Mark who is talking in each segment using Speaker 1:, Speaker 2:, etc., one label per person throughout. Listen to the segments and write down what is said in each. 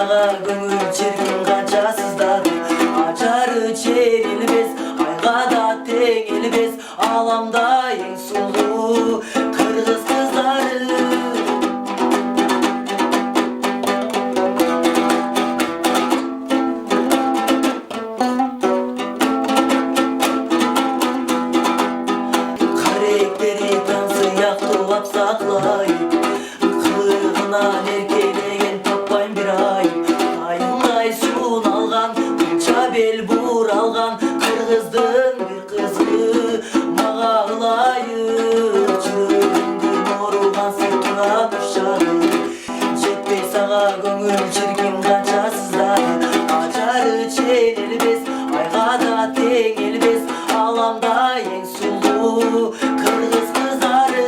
Speaker 1: sağa көңүл чиркин канча сыздады ажары чегилбес айга да теңилбес аламда эң сулуу кыргыз кыздары каректери сыяктуулап саклайт кылыгынан эркелеген таппайм бир айып айыңдай суун алган кынча бел буралган кыргыздын бир кызы мага ылайык жүрөгүмдүн ооруган сыртына кушады жетпей сага көңүл чиркин канча сыздады ажары ченелбес айга да теңелбес аламда эң сулуу кыргыз кыздары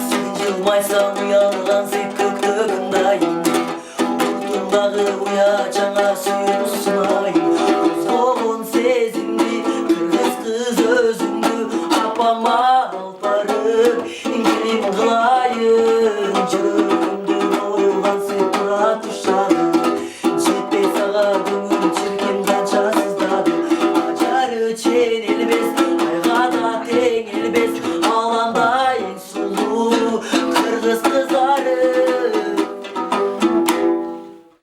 Speaker 1: сен жылмайсаң уялган сыйкы